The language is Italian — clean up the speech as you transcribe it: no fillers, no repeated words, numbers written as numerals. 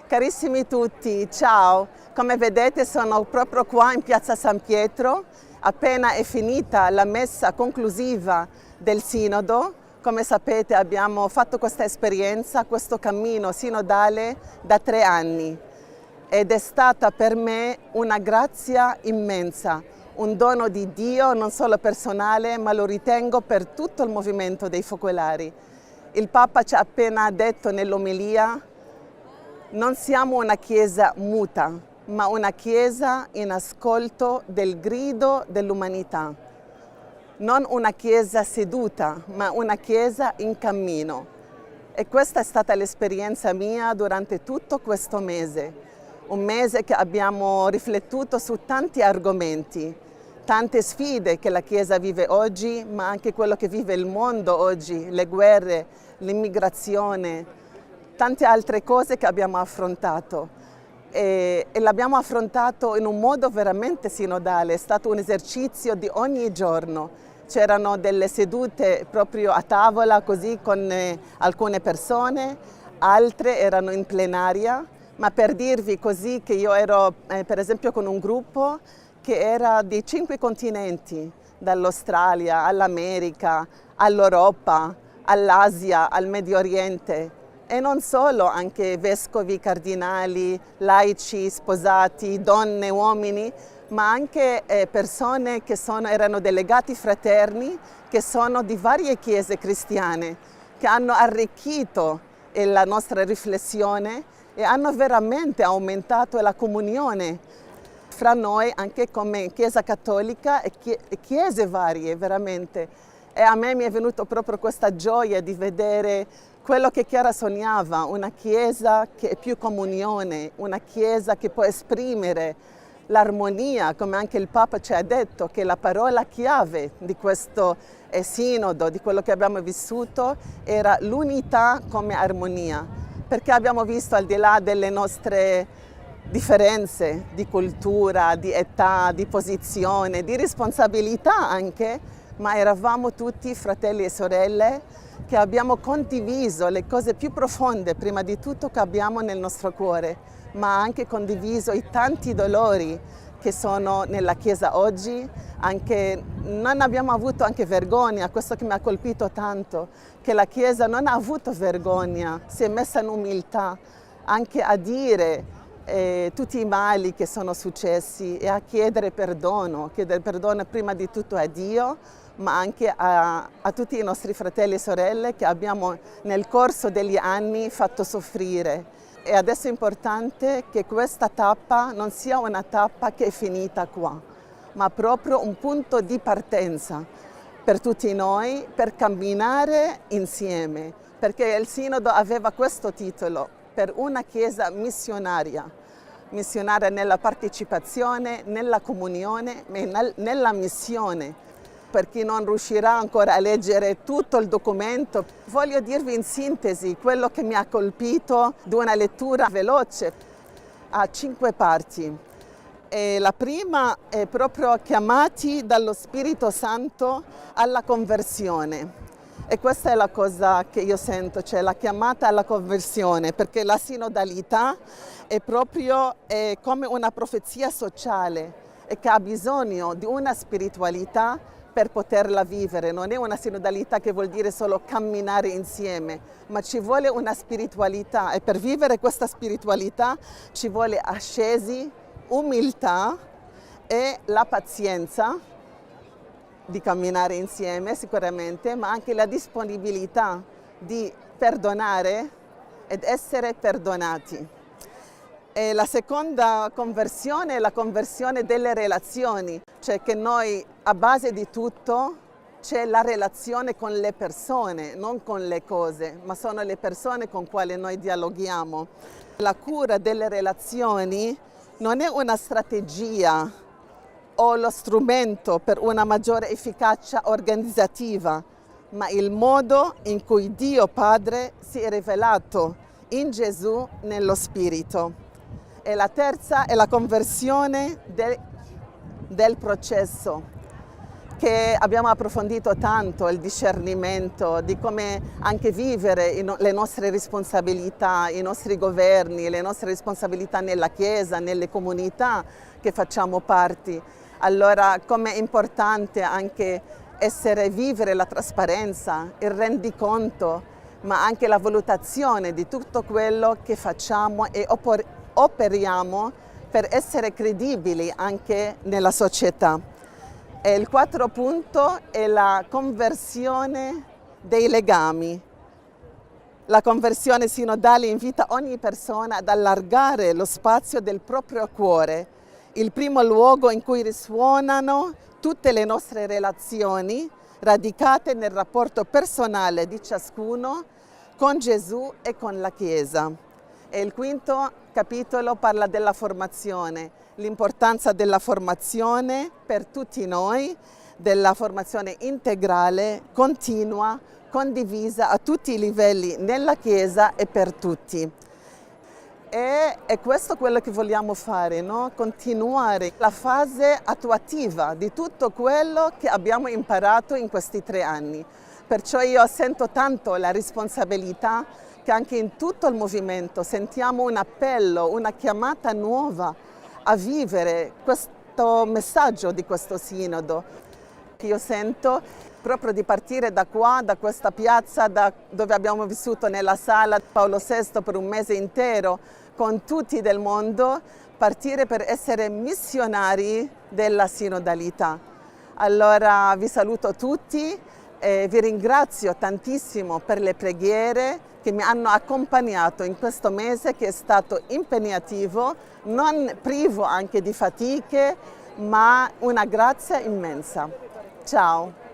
Carissimi tutti, ciao! Come vedete sono proprio qua in piazza San Pietro, appena è finita la messa conclusiva del Sinodo. Come sapete abbiamo fatto questa esperienza, questo cammino sinodale da 3 anni ed è stata per me una grazia immensa, un dono di Dio non solo personale ma lo ritengo per tutto il movimento dei focolari. Il Papa ci ha appena detto nell'omelia: non siamo una Chiesa muta, ma una Chiesa in ascolto del grido dell'umanità. Non una Chiesa seduta, ma una Chiesa in cammino. E questa è stata l'esperienza mia durante tutto questo mese. Un mese che abbiamo riflettuto su tanti argomenti, tante sfide che la Chiesa vive oggi, ma anche quello che vive il mondo oggi, le guerre, l'immigrazione, tante altre cose che abbiamo affrontato e l'abbiamo affrontato in un modo veramente sinodale, è stato un esercizio di ogni giorno. C'erano delle sedute proprio a tavola così con alcune persone, altre erano in plenaria, ma per dirvi così che io ero per esempio con un gruppo che era di 5 continenti, dall'Australia all'America, all'Europa, all'Asia, al Medio Oriente. E non solo, anche vescovi, cardinali, laici, sposati, donne, uomini, ma anche persone che erano delegati fraterni, che sono di varie chiese cristiane, che hanno arricchito la nostra riflessione e hanno veramente aumentato la comunione fra noi, anche come Chiesa Cattolica e chiese varie, veramente. E a me mi è venuto proprio questa gioia di vedere quello che Chiara sognava, una Chiesa che è più comunione, una Chiesa che può esprimere l'armonia, come anche il Papa ci ha detto, che la parola chiave di questo sinodo, di quello che abbiamo vissuto, era l'unità come armonia, perché abbiamo visto al di là delle nostre differenze di cultura, di età, di posizione, di responsabilità anche, ma eravamo tutti fratelli e sorelle che abbiamo condiviso le cose più profonde, prima di tutto, che abbiamo nel nostro cuore, ma anche condiviso i tanti dolori che sono nella Chiesa oggi. Anche non abbiamo avuto anche vergogna, questo che mi ha colpito tanto, che la Chiesa non ha avuto vergogna, si è messa in umiltà anche a dire tutti i mali che sono successi e a chiedere perdono prima di tutto a Dio, ma anche a tutti i nostri fratelli e sorelle che abbiamo nel corso degli anni fatto soffrire. E adesso è importante che questa tappa non sia una tappa che è finita qua, ma proprio un punto di partenza per tutti noi, per camminare insieme, perché il Sinodo aveva questo titolo: per una Chiesa missionaria nella partecipazione, nella comunione e nella missione. Per chi non riuscirà ancora a leggere tutto il documento, voglio dirvi in sintesi quello che mi ha colpito di una lettura veloce. Ha 5 parti. E la prima è proprio chiamati dallo Spirito Santo alla conversione. E questa è la cosa che io sento, cioè la chiamata alla conversione, perché la sinodalità è proprio come una profezia sociale e che ha bisogno di una spiritualità per poterla vivere. Non è una sinodalità che vuol dire solo camminare insieme, ma ci vuole una spiritualità e per vivere questa spiritualità ci vuole ascesi, umiltà e la pazienza di camminare insieme sicuramente, ma anche la disponibilità di perdonare ed essere perdonati. E la seconda conversione è la conversione delle relazioni, cioè che noi a base di tutto c'è la relazione con le persone, non con le cose, ma sono le persone con quali noi dialoghiamo. La cura delle relazioni non è una strategia o lo strumento per una maggiore efficacia organizzativa, ma il modo in cui Dio Padre si è rivelato in Gesù nello Spirito. E la terza è la conversione del processo, che abbiamo approfondito tanto il discernimento di come anche vivere le nostre responsabilità, i nostri governi, le nostre responsabilità nella Chiesa, nelle comunità che facciamo parte. Allora, come è importante anche vivere la trasparenza, il rendiconto, ma anche la valutazione di tutto quello che facciamo e operiamo per essere credibili anche nella società. E il quarto punto è la conversione dei legami. La conversione sinodale invita ogni persona ad allargare lo spazio del proprio cuore, il primo luogo in cui risuonano tutte le nostre relazioni, radicate nel rapporto personale di ciascuno con Gesù e con la Chiesa. E il quinto capitolo parla della formazione, l'importanza della formazione per tutti noi, della formazione integrale, continua, condivisa a tutti i livelli nella Chiesa e per tutti. E è questo quello che vogliamo fare, no? Continuare la fase attuativa di tutto quello che abbiamo imparato in questi 3 anni. Perciò io sento tanto la responsabilità che anche in tutto il movimento sentiamo un appello, una chiamata nuova a vivere questo messaggio di questo sinodo. Io sento proprio di partire da qua, da questa piazza dove abbiamo vissuto nella sala Paolo VI per un mese intero con tutti del mondo, partire per essere missionari della sinodalità. Allora vi saluto tutti e vi ringrazio tantissimo per le preghiere che mi hanno accompagnato in questo mese che è stato impegnativo, non privo anche di fatiche, ma una grazia immensa. Ciao!